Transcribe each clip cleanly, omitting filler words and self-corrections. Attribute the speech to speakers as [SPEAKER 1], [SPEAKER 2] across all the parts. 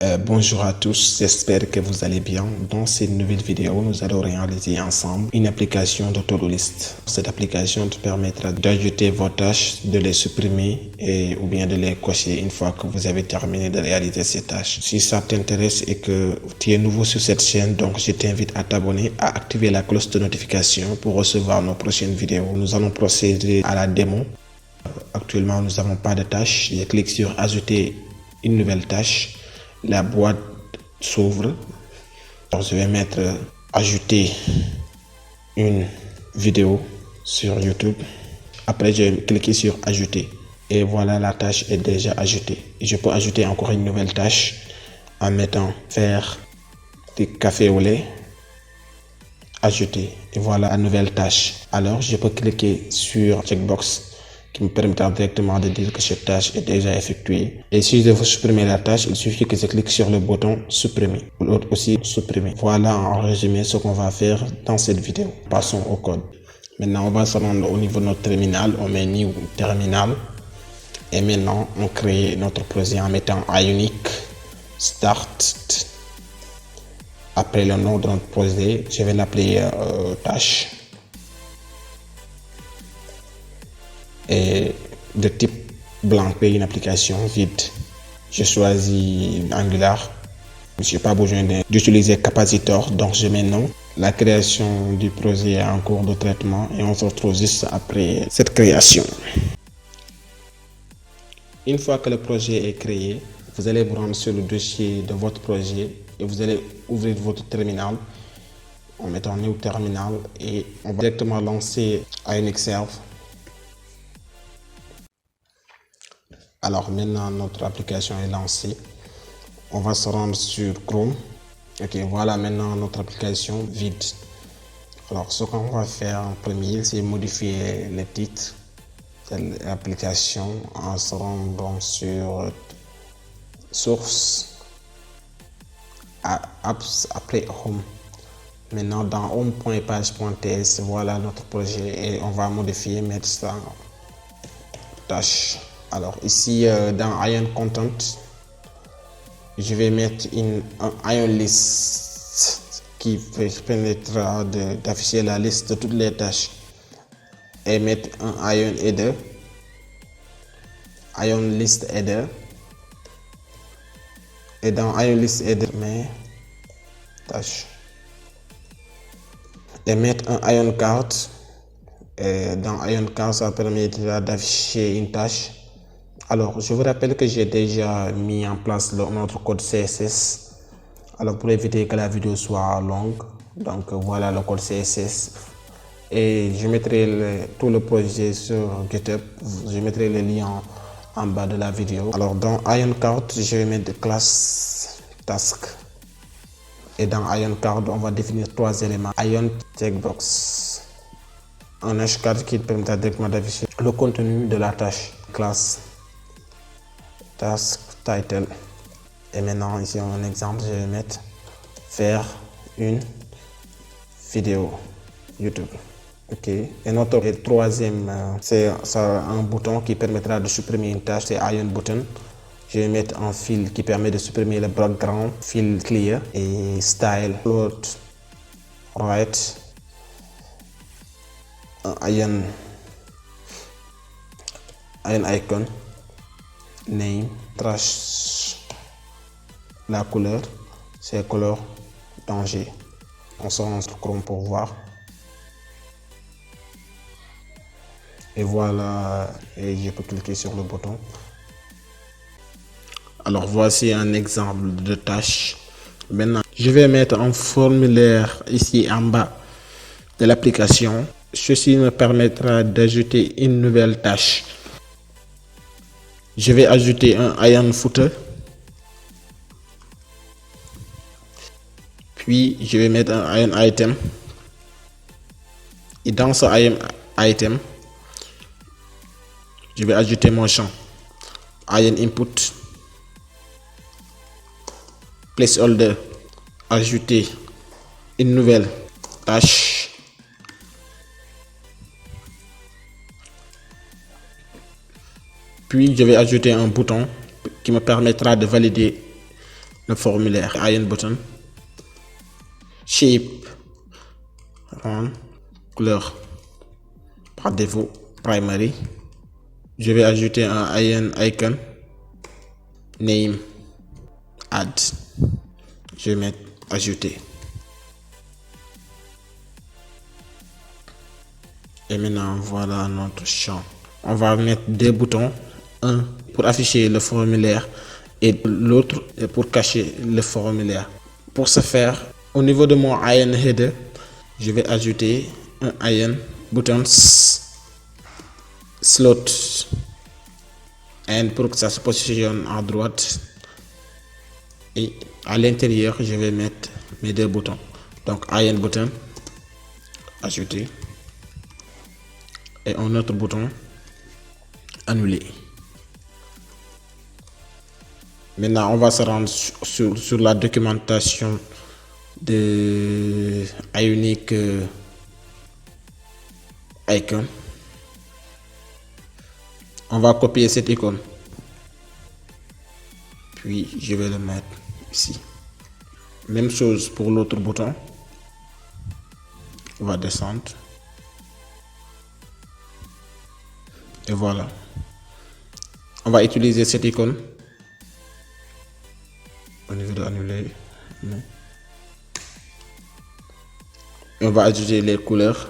[SPEAKER 1] Bonjour à tous, j'espère que vous allez bien. Dans cette nouvelle vidéo, nous allons réaliser ensemble une application de to-do list. Cette application te permettra d'ajouter vos tâches, de les supprimer ou bien de les cocher une fois que vous avez terminé de réaliser ces tâches. Si ça t'intéresse et que tu es nouveau sur cette chaîne, donc je t'invite à t'abonner, à activer la cloche de notification pour recevoir nos prochaines vidéos. Nous allons procéder à la démo. Actuellement, nous n'avons pas de tâches. Je clique sur ajouter une nouvelle tâche. La boîte s'ouvre. Je vais mettre ajouter une vidéo sur YouTube. Après, je vais cliquer sur ajouter. Et voilà, la tâche est déjà ajoutée. Je peux ajouter encore une nouvelle tâche en mettant faire du café au lait. Ajouter. Et voilà la nouvelle tâche. Alors, je peux cliquer sur checkbox qui me permettra directement de dire que cette tâche est déjà effectuée. Et si je veux supprimer la tâche, il suffit que je clique sur le bouton supprimer. Ou l'autre aussi supprimer. Voilà en résumé ce qu'on va faire dans cette vidéo. Passons au code. Maintenant, on va se rendre au niveau de notre terminal. On met new terminal. Et maintenant, on crée notre projet en mettant Ionic Start. Après le nom de notre projet, je vais l'appeler tâche. Et de type blanc, une application vide. Je choisis Angular. Je n'ai pas besoin d'utiliser Capacitor, donc je mets non. La création du projet est en cours de traitement et on se retrouve juste après cette création. Une fois que le projet est créé, vous allez vous rendre sur le dossier de votre projet et vous allez ouvrir votre terminal en mettant new terminal et on va directement lancer Ionic Serve. Alors maintenant notre application est lancée. On va se rendre sur Chrome. Ok, voilà maintenant notre application vide. Alors ce qu'on va faire en premier, c'est modifier le titre de l'application en se rendant sur Source, Apps, après Home. Maintenant dans home.page.ts, voilà notre projet et on va modifier, mettre ça tâche. Alors ici dans Ion Content, je vais mettre un Ion List qui permettra d'afficher la liste de toutes les tâches et mettre un Ion Header, Ion List Header, et dans Ion List Header, mais tâche et mettre un Ion Card. Et dans Ion Card, ça permettra d'afficher une tâche. Alors, je vous rappelle que j'ai déjà mis en place notre code CSS. Alors, pour éviter que la vidéo soit longue, donc voilà le code CSS. Et je mettrai tout le projet sur GitHub. Je mettrai le lien en bas de la vidéo. Alors, dans Ion Card, je vais mettre classe task. Et dans Ion Card, on va définir trois éléments. Ion checkbox. Un hashcard qui permettra directement d'afficher le contenu de la tâche. Classe task title. Et maintenant ici un exemple, je vais mettre faire une vidéo YouTube. Ok, et notre troisième c'est un bouton qui permettra de supprimer une tâche, c'est Ion button. Je vais mettre un fil qui permet de supprimer le background, fil clear et style float right, Ion icon, name, trash, la couleur, c'est couleur danger. On sort notre Chrome pour voir. Et voilà, et je peux cliquer sur le bouton. Alors voici un exemple de tâche. Maintenant, je vais mettre un formulaire ici en bas de l'application. Ceci me permettra d'ajouter une nouvelle tâche. Je vais ajouter un Ion Footer. Puis, je vais mettre un Ion Item. Et dans ce Ion Item, je vais ajouter mon champ. Ion Input. Placeholder. Ajouter une nouvelle tâche. Puis, je vais ajouter un bouton qui me permettra de valider le formulaire Iron Button, Shape, couleur par défaut Primary. Je vais ajouter un Iron Icon, Name, Add. Je vais mettre ajouter. Et maintenant voilà notre champ. On va mettre deux boutons, un pour afficher le formulaire et l'autre pour cacher le formulaire. Pour ce faire, au niveau de mon Iron Header, je vais ajouter un Iron Buttons Slot, et pour que ça se positionne à droite, et à l'intérieur je vais mettre mes deux boutons. Donc Iron Button, ajouter, et un autre bouton, annuler. Maintenant on va se rendre sur la documentation de Ionic Icon. On va copier cette icône, puis je vais le mettre ici. Même chose pour l'autre bouton. On va descendre et voilà. On va utiliser cette icône au niveau de annuler. On va ajouter les couleurs.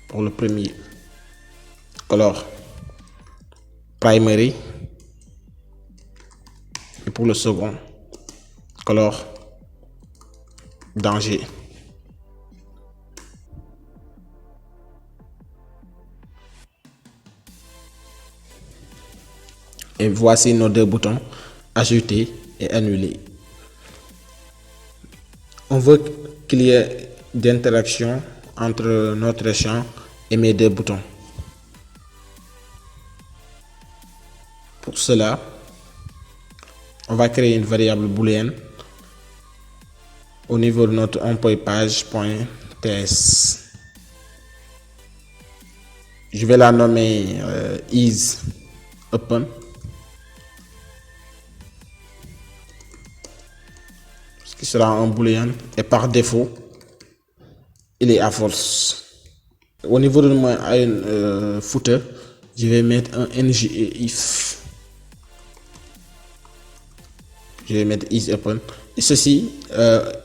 [SPEAKER 1] Pour le premier, color Primary, et pour le second, color Danger. Et voici nos deux boutons, ajouter et annuler. On veut qu'il y ait d'interaction entre notre champ et mes deux boutons. Pour cela, on va créer une variable booléenne au niveau de notre onPointPage.ts. Je vais la nommer isOpen, ce qui sera un booléen, et par défaut il est à false. Au niveau de mon footer, je vais mettre un ngIf. Je vais mettre isOpen, et ceci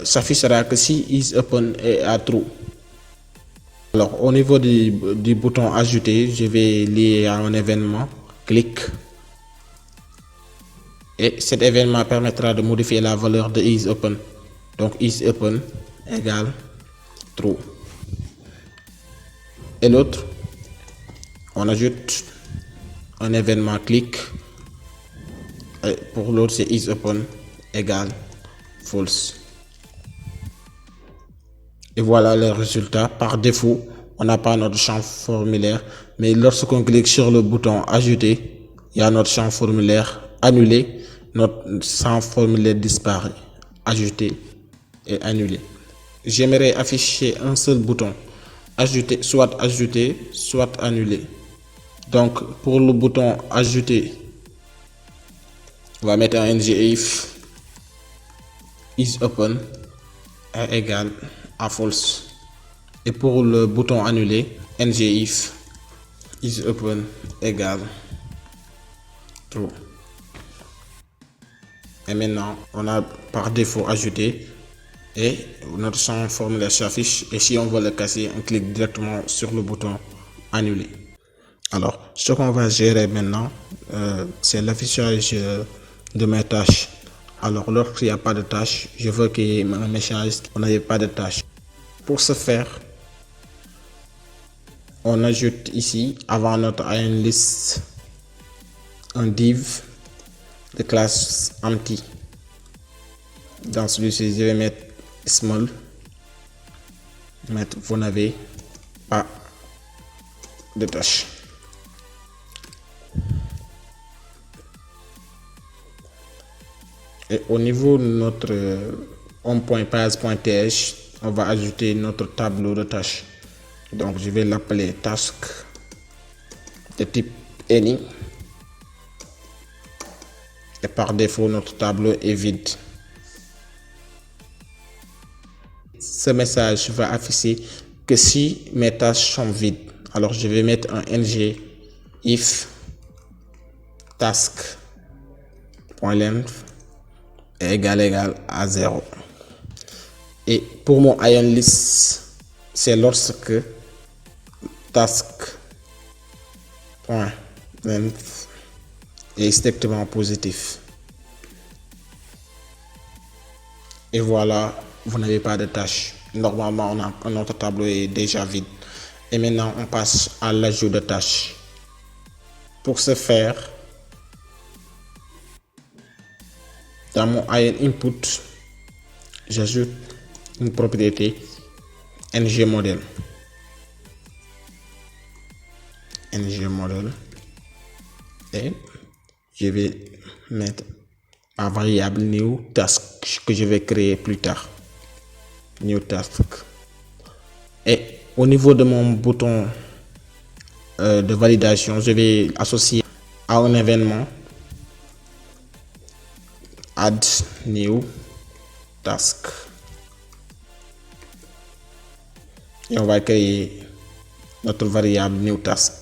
[SPEAKER 1] s'affichera que si isOpen est à true. Alors au niveau du bouton ajouter, je vais lier à un événement, clic, et cet événement permettra de modifier la valeur de isOpen. Donc isOpen égale true. Et l'autre, on ajoute un événement clic, et pour l'autre c'est isOpen égale false. Et voilà le résultat. Par défaut, on n'a pas notre champ formulaire, mais lorsqu'on clique sur le bouton ajouter, il y a notre champ formulaire annulé, notre champ formulaire disparaît. Ajouter et annuler. J'aimerais afficher un seul bouton, ajouter, soit annuler. Donc pour le bouton ajouter, on va mettre un ngIf isOpen est égal à false. Et pour le bouton annuler, ngIf isOpen égale true. Et maintenant on a par défaut ajouté, et notre champ formulaire s'affiche, et si on veut le casser, on clique directement sur le bouton annuler. Alors ce qu'on va gérer maintenant, c'est l'affichage de mes tâches. Alors lorsqu'il n'y a pas de tâche, je veux qu'il y ait un message on n'avait pas de tâche. Pour ce faire, on ajoute ici avant notre IronList un div de classe empty. Dans celui-ci, je vais mettre small, mettre vous n'avez pas de tâche. Et au niveau de notre onPointPage.ts, on va ajouter notre tableau de tâches. Donc je vais l'appeler task de type any, Et par défaut, notre tableau est vide. Ce message va afficher que si mes tâches sont vides. Alors je vais mettre un ng if task.length est égal à 0. Et pour mon ion list, c'est lorsque task.length est strictement positif. Et voilà, vous n'avez pas de tâches. Normalement, notre tableau est déjà vide. Et maintenant, on passe à l'ajout de tâches. Pour ce faire, dans mon ion input, j'ajoute une propriété ngModel. ngModel. Et je vais mettre ma variable new task que je vais créer plus tard. New task. Et au niveau de mon bouton de validation, je vais associer à un événement add new task. Et on va créer notre variable new task.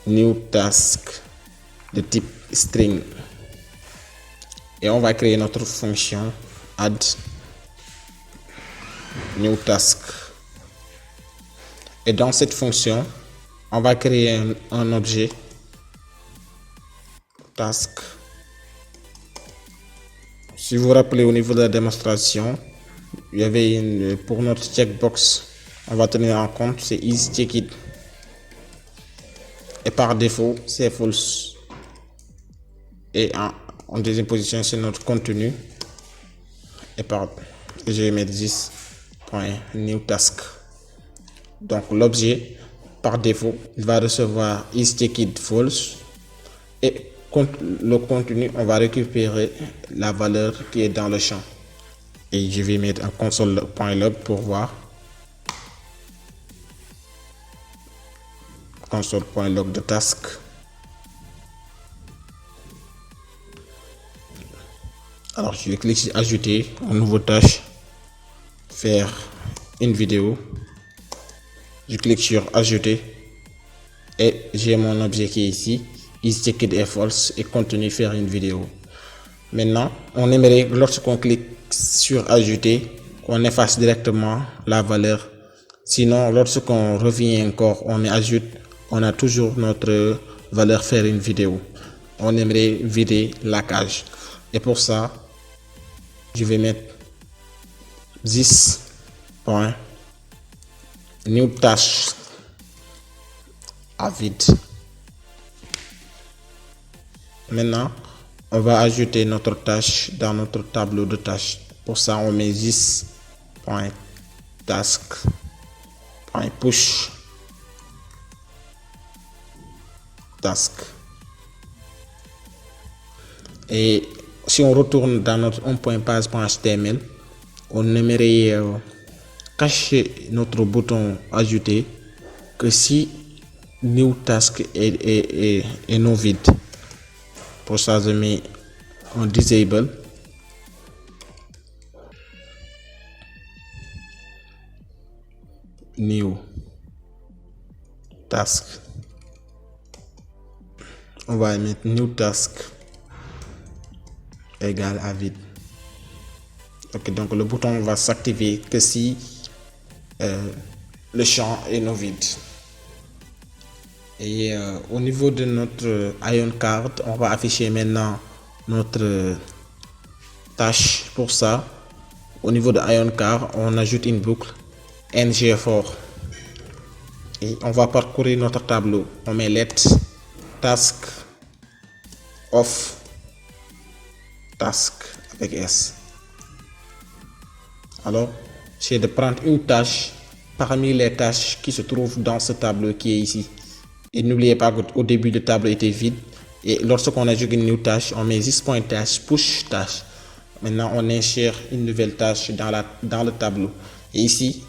[SPEAKER 1] New task de type string. Et on va créer notre fonction add new task. Et dans cette fonction, on va créer un objet task. Si vous vous rappelez au niveau de la démonstration, il y avait pour notre checkbox, on va tenir en compte, c'est isCheckIt. Et par défaut, c'est false. Et en deuxième position, c'est notre contenu. Et je vais mettre 10.newTask. Donc l'objet, par défaut, il va recevoir isCheckIt false. Et le contenu, on va récupérer la valeur qui est dans le champ. Et je vais mettre un console.log pour voir. Console.log de task. Alors je vais cliquer sur ajouter une nouvelle tâche, faire une vidéo. Je clique sur ajouter et j'ai mon objet qui est ici, isCheckIt est false et continue faire une vidéo. Maintenant, on aimerait lorsqu'on clique sur ajouter, qu'on efface directement la valeur. Sinon, lorsqu'on revient encore, on ajoute, on a toujours notre valeur faire une vidéo. On aimerait vider la cage. Et pour ça, je vais mettre 10.newTask à vide. Maintenant, on va ajouter notre tâche dans notre tableau de tâches. Pour ça, on met 10.task.push task. Et si on retourne dans notre on.page.html, on aimerait cacher notre bouton ajouter que si new task est non vide. Pour ça, je mets un disable new task. On va mettre new task égal à vide. Ok, donc le bouton va s'activer que si le champ est non vide. Et au niveau de notre Ion Card, on va afficher maintenant notre tâche. Pour ça, au niveau de Ion Card, on ajoute une boucle ng_for et on va parcourir notre tableau. On met let task of task avec S. Alors, c'est de prendre une tâche parmi les tâches qui se trouvent dans ce tableau qui est ici. Et n'oubliez pas qu'au début le tableau était vide. Et lorsqu'on ajoute une nouvelle tâche, on met this.tâche push tâche. Maintenant, on insère une nouvelle tâche dans le tableau. Et ici,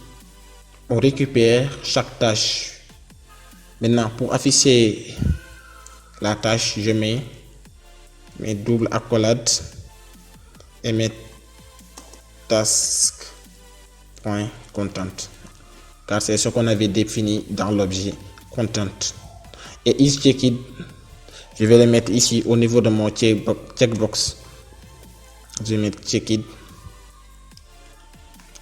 [SPEAKER 1] on récupère chaque tâche. Maintenant, pour afficher la tâche, je mets mes doubles accolades et mes task.content, car c'est ce qu'on avait défini dans l'objet content. Et isCheckIt, je vais les mettre ici au niveau de mon checkbox. Je vais mettre checkIt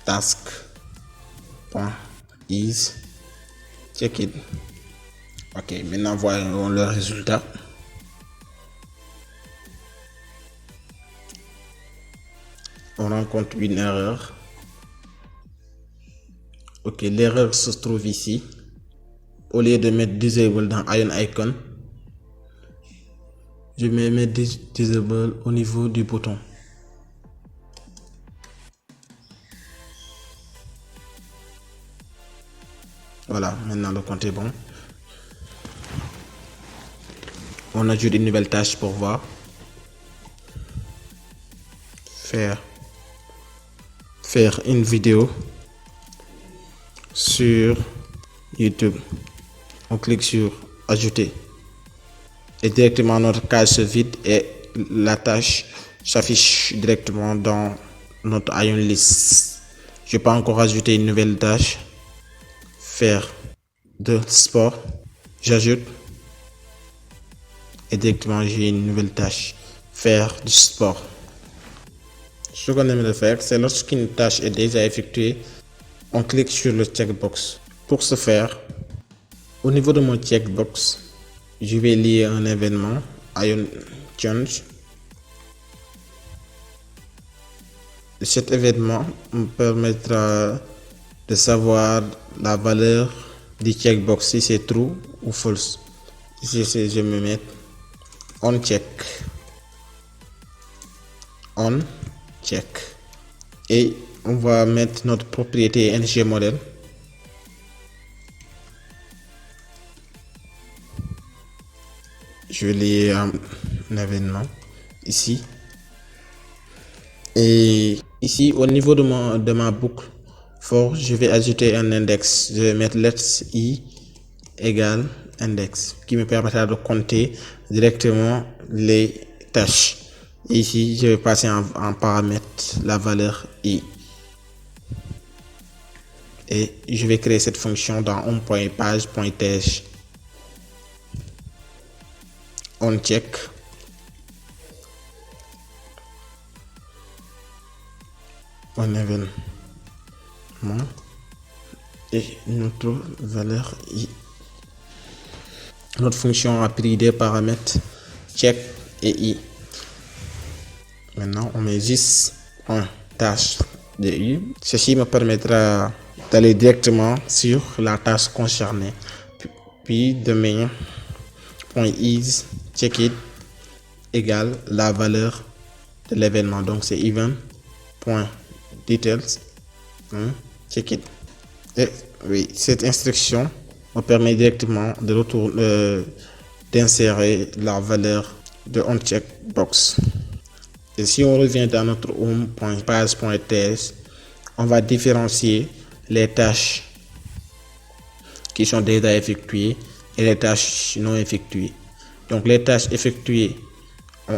[SPEAKER 1] task.isCheckIt. Ok, maintenant voyons le résultat. On rencontre une erreur. Ok, l'erreur se trouve ici. Au lieu de mettre disable dans Ion Icon, je vais mettre disable au niveau du bouton. Voilà, maintenant le compte est bon. On ajoute une nouvelle tâche pour voir. Faire une vidéo sur YouTube. On clique sur ajouter et directement notre case se vide et la tâche s'affiche directement dans notre Ion list. Je peux encore ajouter une nouvelle tâche. Faire de sport. J'ajoute et directement j'ai une nouvelle tâche. Faire du sport. Ce qu'on aimerait faire, c'est lorsqu'une tâche est déjà effectuée, on clique sur le checkbox. Pour ce faire, au niveau de mon checkbox, je vais lier un événement Ion Change. Cet événement me permettra de savoir la valeur du checkbox, si c'est true ou false. Ici, je me mets on check. Et on va mettre notre propriété ngModel. Je vais lier un événement ici. Et ici, au niveau de ma boucle for, je vais ajouter un index. Je vais mettre let's i égale index, qui me permettra de compter directement les tâches. Et ici, je vais passer en paramètre la valeur i. Et je vais créer cette fonction dans home.page.test. On check. Un événement et notre valeur i. Notre fonction a pris des paramètres check et i. Maintenant, on met juste un tâche de i. Ceci me permettra d'aller directement sur la tâche concernée. Puis de mettre .is checkIt égale la valeur de l'événement. Donc c'est event.details checkIt. Et oui, cette instruction me permet directement de d'insérer la valeur de onCheckBox. Et si on revient dans notre home.page.test, on va différencier les tâches qui sont déjà effectuées et les tâches non effectuées. Donc les tâches effectuées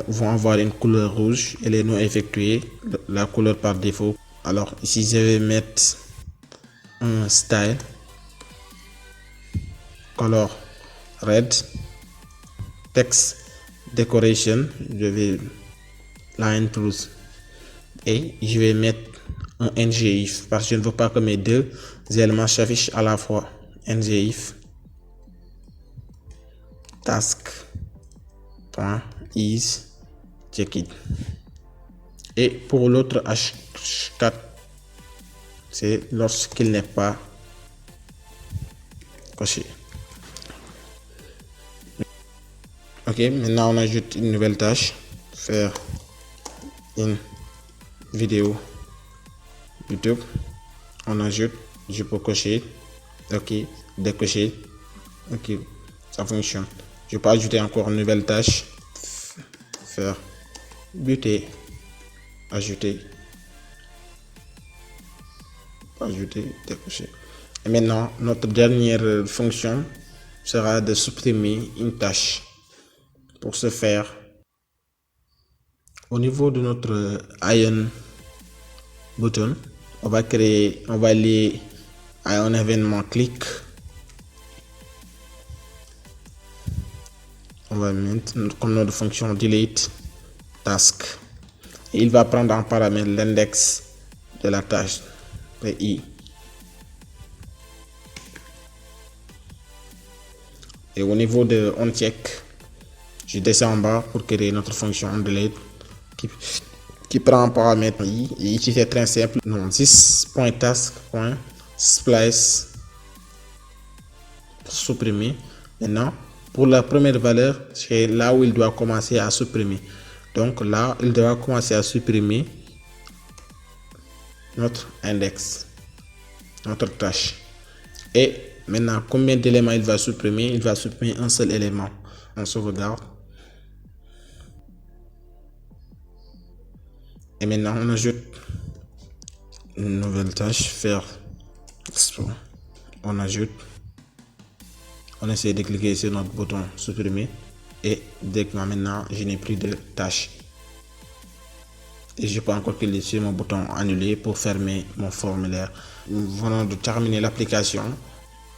[SPEAKER 1] vont avoir une couleur rouge et les non effectuées la couleur par défaut. Alors ici je vais mettre un style color red, text decoration, je vais line plus et je vais mettre un ngIf parce que je ne veux pas que mes deux éléments s'affichent à la fois. ngIf task.is checkIt. Et pour l'autre h4, c'est lorsqu'il n'est pas coché. Ok, maintenant on ajoute une nouvelle tâche. Faire une vidéo YouTube. On ajoute, je peux cocher. Ok, décocher. Ok, ça fonctionne. Je peux ajouter encore une nouvelle tâche. Faire buter. Ajouter, décocher. Et maintenant, notre dernière fonction sera de supprimer une tâche. Pour ce faire, Au niveau de notre Ion button, on va aller à un événement clic. On va mettre comme nom de fonction delete task. Et il va prendre en paramètre l'index de la tâche PI. Et au niveau de onCheck, je descends en bas pour créer notre fonction delete qui prend en paramètre I. Et ici c'est très simple. Non, this.task.splice pour supprimer. Maintenant, pour la première valeur, c'est là où il doit commencer à supprimer. Donc là, il doit commencer à supprimer notre index, notre tâche. Et maintenant, combien d'éléments il va supprimer? Il va supprimer un seul élément. On sauvegarde. Et maintenant, on ajoute une nouvelle tâche, faire export. On ajoute. On essaie de cliquer sur notre bouton supprimer. Et directement maintenant, je n'ai plus de tâche. Et je peux encore cliquer sur mon bouton annuler pour fermer mon formulaire. Nous venons de terminer l'application.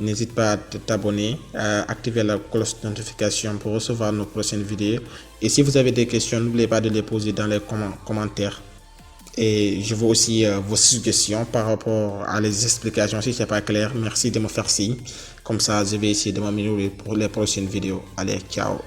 [SPEAKER 1] N'hésite pas à t'abonner, à activer la cloche de notification pour recevoir nos prochaines vidéos. Et si vous avez des questions, n'oubliez pas de les poser dans les commentaires. Et je veux aussi vos suggestions par rapport à les explications. Si c'est pas clair, merci de me faire signe. Comme ça, je vais essayer de m'améliorer pour les prochaines vidéos. Allez, ciao!